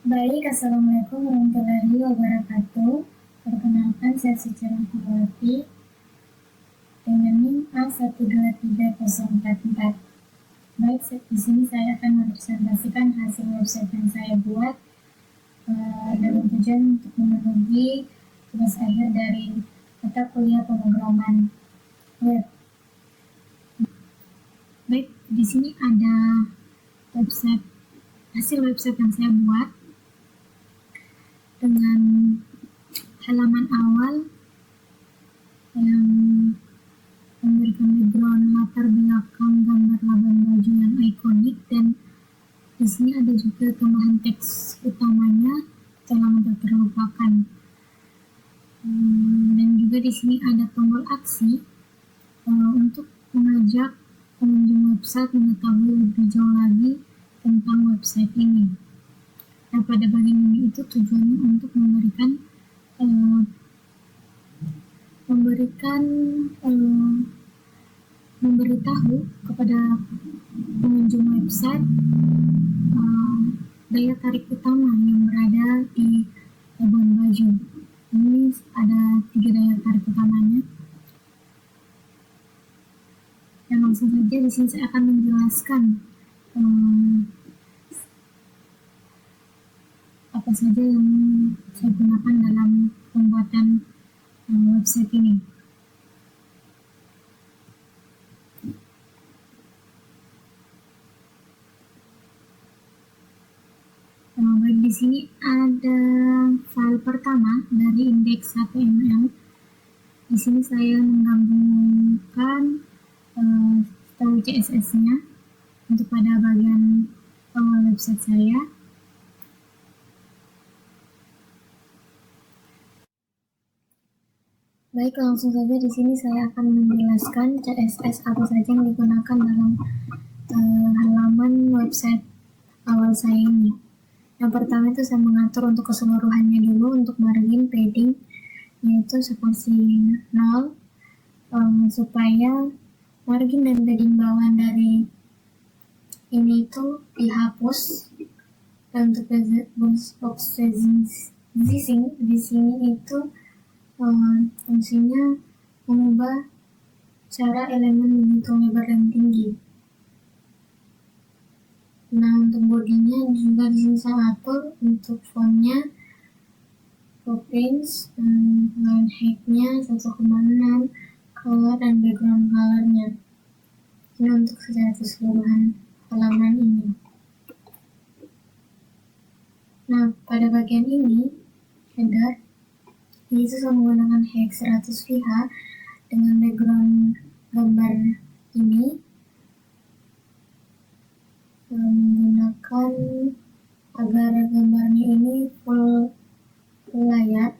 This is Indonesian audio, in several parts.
Baik, Assalamualaikum warahmatullahi wabarakatuh. Perkenalkan, saya Suci Rahmawati dengan NIM A123044. Baik, di sini saya akan mempresentasikan hasil website yang saya buat dalam tujuan untuk memenuhi tugas akhir dari mata kuliah pemrograman web. Baik, di sini ada hasil website yang saya buat dengan halaman awal yang memberikan background latar belakang gambar Labuan Bajo yang ikonik, dan di sini ada juga tambahan teks utamanya halaman tak terlupakan. Dan juga di sini ada tombol aksi untuk mengajak pengunjung website mengetahui lebih jauh lagi tentang website ini. Nah, pada bagian ini itu tujuannya untuk memberitahu kepada pengunjung website daya tarik utama yang berada di Labuan Bajo. Ini ada 3 daya tarik utamanya. Dan langsung saja di sini saya akan menjelaskan apa saja yang saya gunakan dalam pembuatan website ini. Baik, di sini ada file pertama dari index.html. Di sini saya menggabungkan style CSS-nya untuk pada bagian awal website saya. Baik, langsung saja di sini saya akan menjelaskan CSS apa saja yang digunakan dalam halaman website awal saya ini. Yang pertama itu saya mengatur untuk keseluruhannya dulu untuk margin padding, yaitu spasi 0, supaya margin dan padding bawah dari ini itu dihapus. Dan untuk box sizing di sini itu fungsinya mengubah cara elemen menghitung lebar dan tinggi. Nah, untuk bodinya juga di sini saya atur untuk fontnya, province, line height-nya 1,6, color dan background color-nya. Ini untuk secara keseluruhan halaman ini. Nah, pada bagian ini, header, ini saya menggunakan hex 100 ph dengan background gambar ini, menggunakan agar gambarnya ini full layar.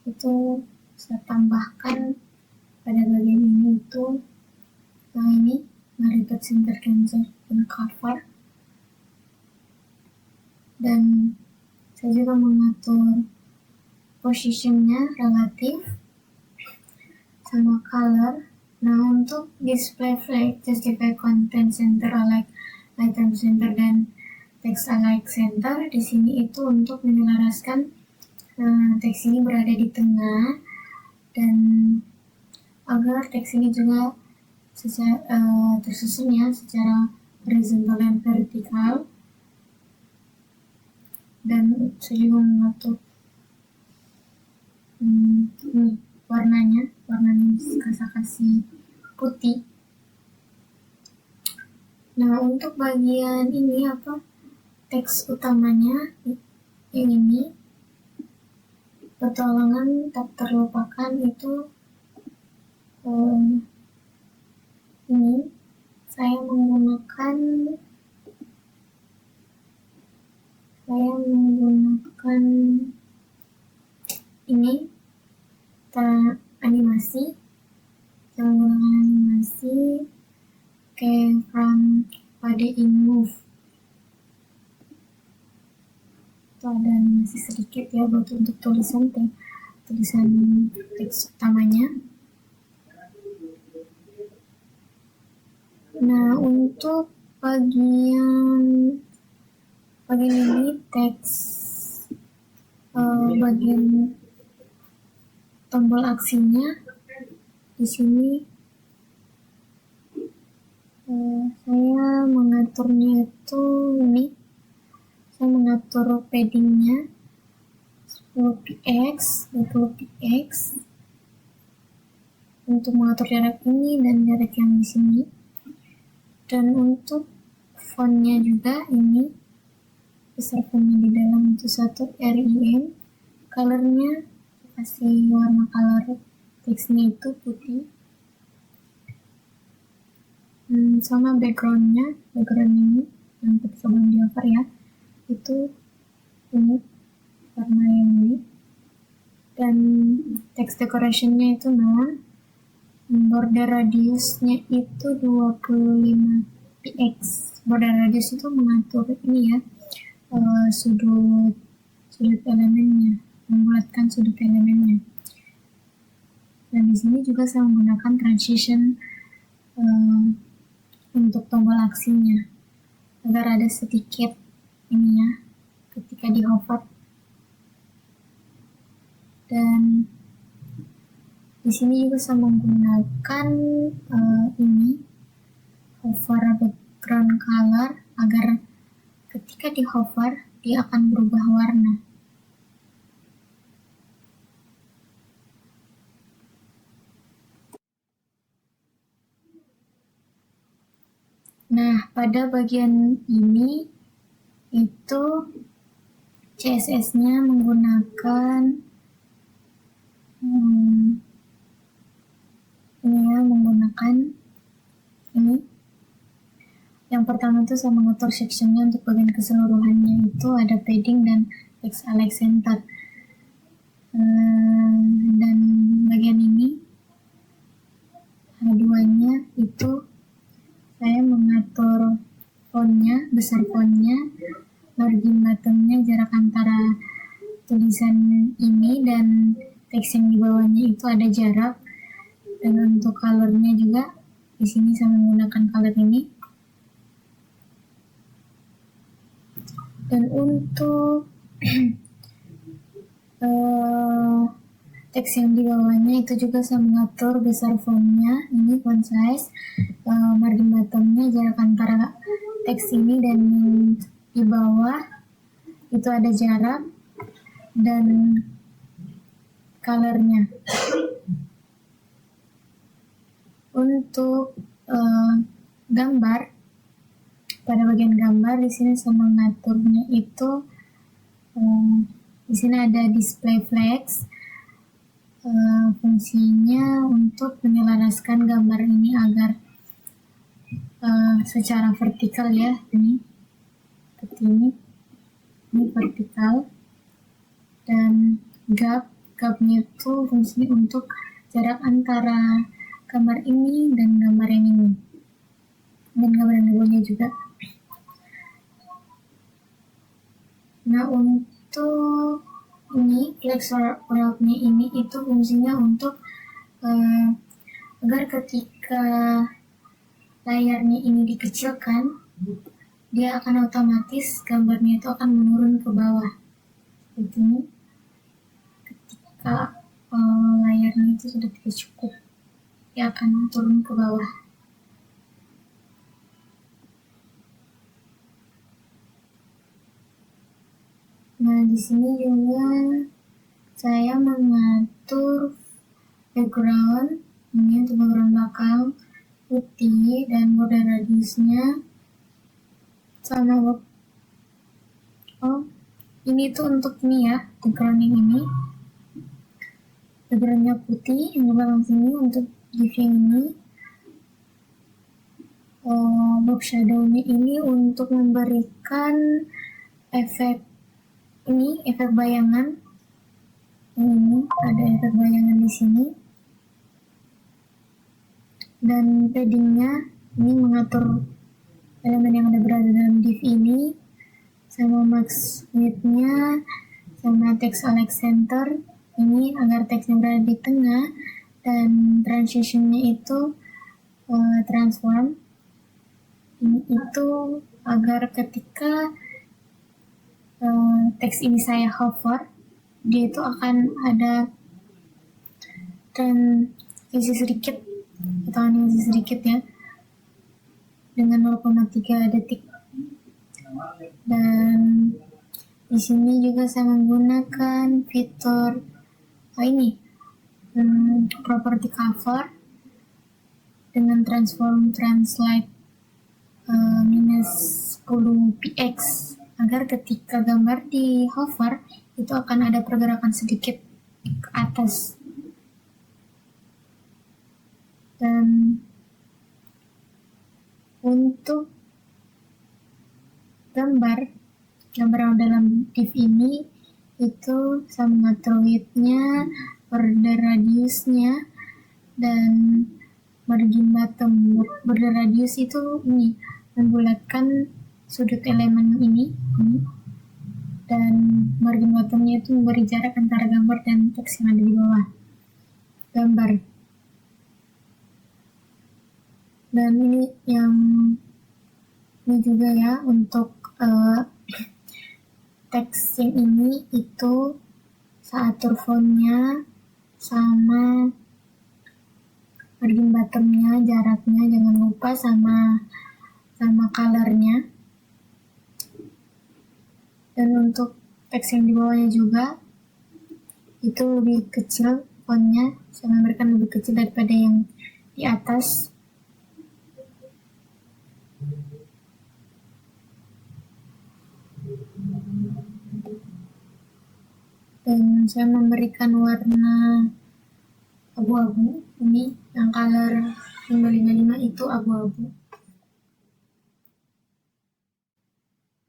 Itu saya tambahkan pada bagian ini itu ini repeat center cancel dan cover. Dan saya juga mengatur positionnya relatif sama color. Nah, untuk display flag, justify content center, alike item center, dan text alike center, di sini itu untuk menyelaraskan teks ini berada di tengah, dan agar teks ini juga tersusunnya secara horizontal dan vertikal. Dan saya juga mengatur warnanya saya kasih putih. Nah, untuk bagian ini teks utamanya yang ini, petualangan tak terlupakan itu ini saya menggunakan ini animasi. Saya menggunakan animasi kayak from pada move. Itu ada animasi sedikit ya buat untuk tulisan teks utamanya. Nah, untuk bagian bagian ini teks bagian tombol aksinya. Di sini saya mengaturnya itu ini, saya mengatur paddingnya 10px, 20px untuk mengatur jarak ini dan jarak yang di sini. Dan untuk fontnya juga ini, besar fontnya di dalam itu 1 RIM, colornya kasih warna color teksnya itu putih. Sama background ini yang ketika belum di over ya, itu ini warna yang ini. Dan text decorationnya itu non, border radiusnya itu 25px. Border radius itu mengatur ini ya, sudut elemennya, membulatkan sudut elemennya. Dan di sini juga saya menggunakan transition untuk tombol aksinya agar ada sedikit ini ya ketika di hover. Dan di sini juga saya menggunakan ini hover background color agar ketika di hover dia akan berubah warna. Nah, pada bagian ini itu CSS-nya menggunakan ini. Yang pertama itu saya mengatur sectionnya untuk bagian keseluruhannya itu ada padding dan text align center. Dan bagian ini H2-nya itu saya mengatur fontnya, besar fontnya, margin bottomnya, jarak antara tulisan ini dan teks yang di bawahnya itu ada jarak. Dan untuk colornya juga di sini saya menggunakan color ini. Dan untuk teks yang di bawahnya itu juga saya mengatur besar fontnya, ini font size, margin bottomnya, jarak antara teks ini dan di bawah itu ada jarak, dan colornya. Untuk gambar, pada bagian gambar di sini saya mengaturnya itu di sini ada display flags. Fungsinya untuk menyelaraskan gambar ini agar secara vertikal ya, ini seperti ini vertikal. Dan gapnya itu fungsinya untuk jarak antara gambar ini dan gambar yang ini, dan gambar yang di bawahnya juga. Nah, untuk ini flex wrappnya ini itu fungsinya untuk agar ketika layarnya ini dikecilkan, dia akan otomatis gambarnya itu akan menurun ke bawah seperti ini. Ketika layarnya itu sudah tidak cukup, dia akan turun ke bawah. Nah, di sini juga saya mengatur background ini untuk background belakang putih dan border radiusnya sama. Ini tuh untuk ini ya, background yang ini, backgroundnya putih yang di belakang sini. Untuk div yang ini, box shadownya ini untuk memberikan efek ini, efek bayangan. Ini ada efek bayangan di sini. Dan paddingnya ini mengatur elemen yang ada berada dalam div ini, sama max width-nya, sama text align center ini agar teksnya berada di tengah, dan transition-nya itu transform ini itu agar ketika teks ini saya hover, dia itu akan ada transisi sedikit atau animasi sedikit ya, dengan 0,3 detik. Dan di sini juga saya menggunakan fitur property cover dengan transform translate minus 10 px, agar ketika gambar di hover itu akan ada pergerakan sedikit ke atas. Dan untuk gambar yang dalam div ini itu saya mengatur width-nya, border radiusnya, dan margin bottom. Border radius itu ini membulatkan sudut elemen ini, dan margin bottomnya itu memberi jarak antara gambar dan teks yang ada di bawah gambar. Dan ini juga ya, untuk teks yang ini itu saya atur fontnya sama margin bottomnya, jaraknya jangan lupa, sama colornya. Dan untuk teks yang di bawahnya juga itu lebih kecil fontnya, saya memberikan lebih kecil daripada yang di atas. Dan saya memberikan warna abu-abu, ini yang color 555 itu abu-abu.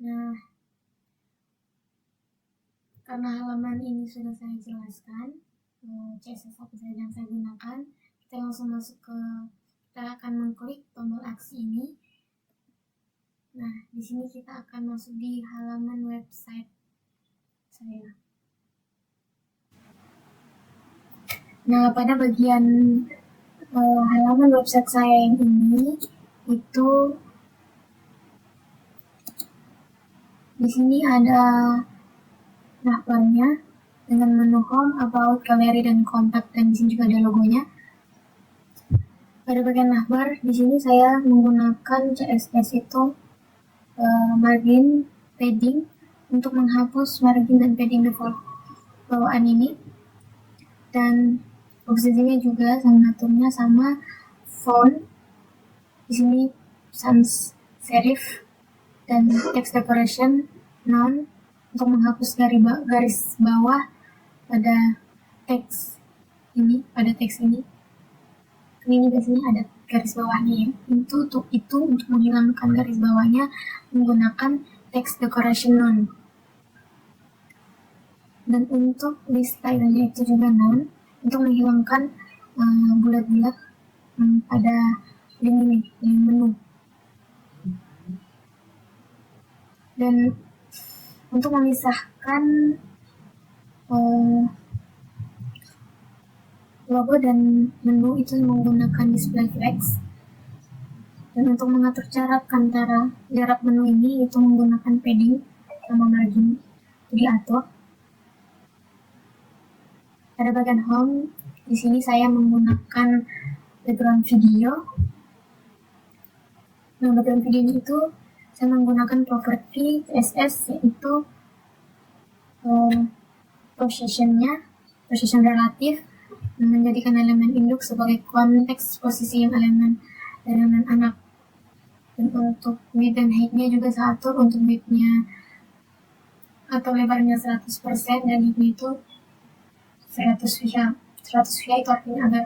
Nah, karena halaman ini sudah saya jelaskan, CSS apa saja yang saya gunakan, kita langsung kita akan mengklik tombol aksi ini. Nah, di sini kita akan masuk di halaman website saya. Nah, pada bagian halaman website saya yang ini itu di sini ada navbarnya dengan menu home, about, gallery, dan kontak, dan di sini juga ada logonya. Pada bagian navbar di sini saya menggunakan CSS itu margin, padding untuk menghapus margin dan padding default bawaan ini. Dan posisinya juga saya mengaturnya sama font. Di sini sans serif dan text decoration none untuk menghapus garis bawah pada teks ini. Ini biasanya ada garis bawahnya ya. Untuk menghilangkan garis bawahnya menggunakan text decoration none. Dan untuk list style-nya itu juga none, untuk menghilangkan bulat-bulat pada link ini, link menu. Dan untuk memisahkan logo dan menu itu menggunakan display flex. Dan untuk mengatur jarak menu ini itu menggunakan padding sama margin itu diatur. Pada bagian home, di sini saya menggunakan background video. Nah, background video itu saya menggunakan properti CSS, yaitu position relatif, menjadikan elemen induk sebagai konteks posisi yang elemen anak. Dan untuk width dan height-nya juga saya atur, untuk width-nya atau lebarnya 100% dan height-nya itu 100 VH itu artinya agar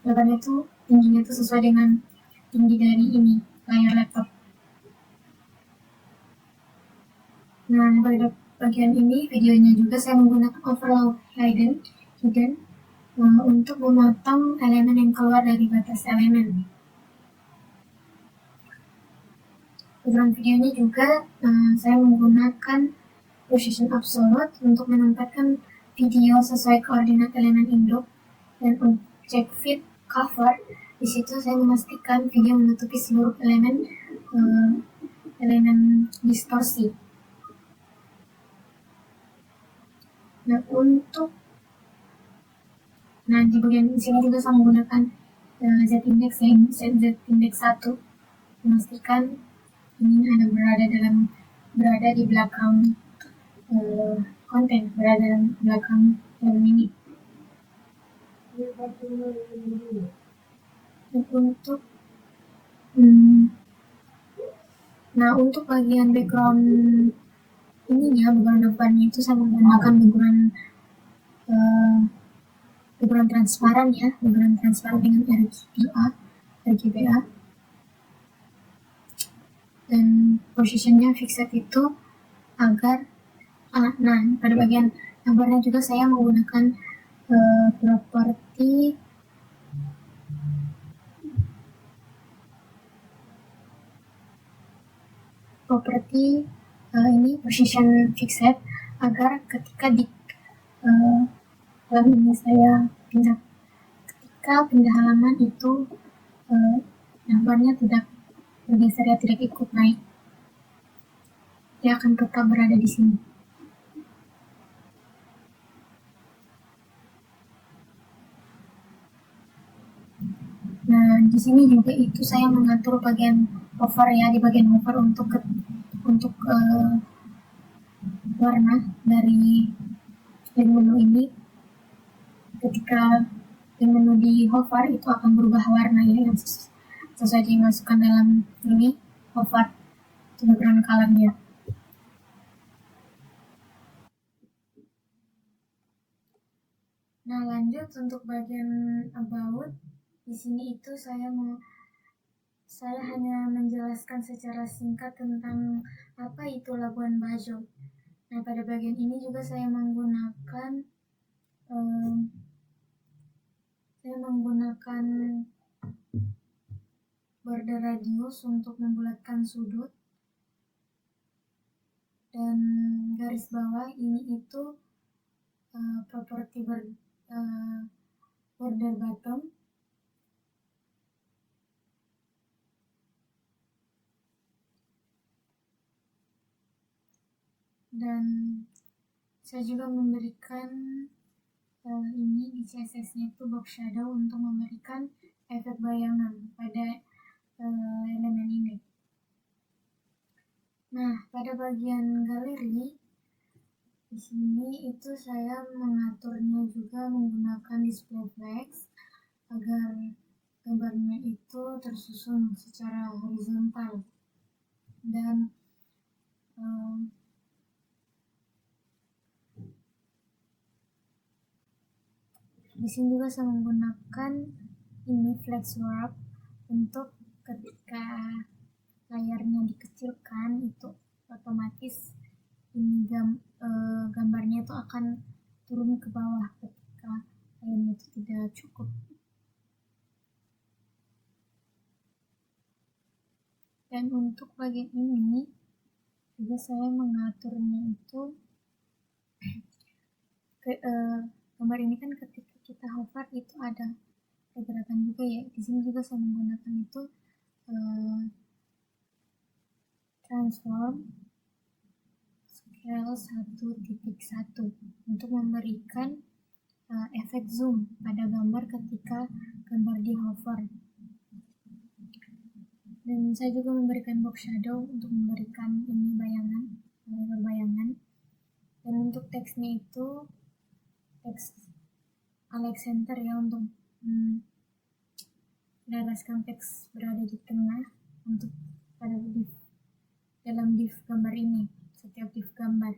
lebarnya itu tingginya itu sesuai dengan tinggi dari ini layar laptop. Nah, pada bagian ini videonya juga saya menggunakan overlay hidden untuk memotong elemen yang keluar dari batas elemen. Background videonya juga saya menggunakan position absolute untuk menempatkan video sesuai koordinat elemen induk, dan object fit cover di situ saya memastikan video menutupi seluruh elemen elemen distorsi. Nah di bagian sini juga saya menggunakan z-index yang z-index 1, memastikan ini berada di belakang konten, berada dalam belakang elemen ini. Dan untuk bagian background ininya, background depannya itu saya menggunakan background transparan ya, background transparan dengan RGBA, dan posisinya fixed itu agar pada bagian gambarnya juga saya menggunakan properti ini position fixed, agar ketika ini saya ketika pindah halaman itu gambarnya tidak bergeser ya, tidak ikut naik, dia akan tetap berada di sini. Nah, di sini juga itu saya mengatur bagian hover ya, di bagian hover untuk warna dari link menu ini. Ketika link menu di hover itu akan berubah warna ya, yang sesuai dimasukkan dalam ini hover, itu background colornya. Nah, lanjut untuk bagian about. Di sini itu saya hanya menjelaskan secara singkat tentang apa itu Labuan Bajo. Nah, pada bagian ini juga saya menggunakan border radius untuk membulatkan sudut, dan garis bawah ini itu properti border bottom. Dan saya juga memberikan ini di CSS-nya itu box shadow untuk memberikan efek bayangan pada elemen ini. Nah, pada bagian galeri di sini itu saya mengaturnya juga menggunakan display flags agar gambarnya itu tersusun secara horizontal, dan di sini juga saya menggunakan ini flex wrap untuk ketika layarnya dikecilkan itu otomatis ini gambarnya itu akan turun ke bawah ketika layarnya itu tidak cukup. Dan untuk bagian ini juga saya mengaturnya itu gambar ini kan ketika kita hover itu ada pergerakan juga ya. Di sini juga saya menggunakan itu transform scale 1.1 untuk memberikan efek zoom pada gambar ketika gambar di hover. Dan saya juga memberikan box shadow untuk memberikan ini bayangan. Dan untuk teksnya itu teks Alex Center ya, untuk menjelaskan teks berada di tengah untuk pada dalam div gambar ini, setiap div gambar.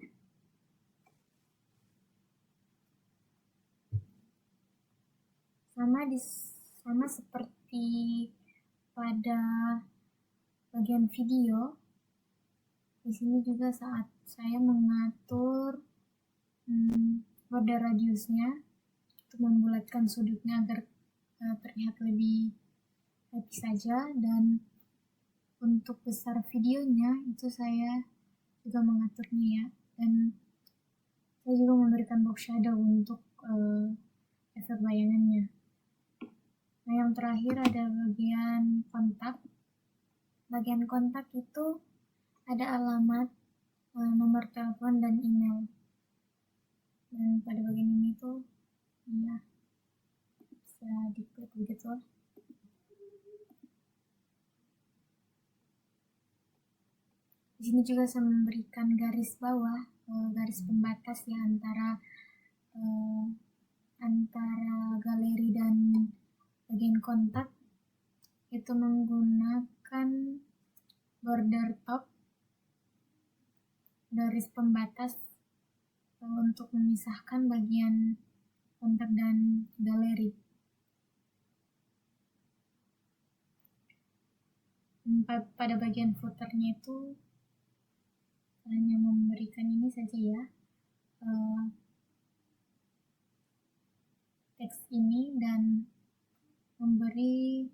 Sama seperti pada bagian video, di sini juga saat saya mengatur border radiusnya untuk membulatkan sudutnya agar terlihat lebih saja, dan untuk besar videonya itu saya juga mengaturnya ya, dan saya juga memberikan box shadow untuk efek bayangannya. Nah, yang terakhir ada bagian kontak. Bagian kontak itu ada alamat, nomor telepon, dan email. Dan pada bagian ini tuh ya bisa diklik begitu. Di sini juga saya memberikan garis bawah, garis pembatas ya antara galeri dan bagian kontak, itu menggunakan border top, garis pembatas untuk memisahkan bagian kontak dan galeri. Pada bagian footernya itu hanya memberikan ini saja ya, teks ini, dan memberi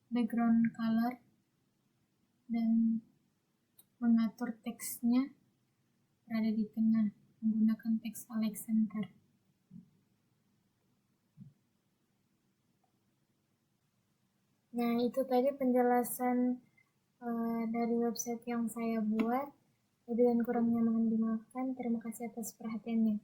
background color dan mengatur teksnya berada di tengah menggunakan teks Alexander. Nah, itu tadi penjelasan dari website yang saya buat. Lebih dan kurangnya mohon dimaafkan. Terima kasih atas perhatiannya.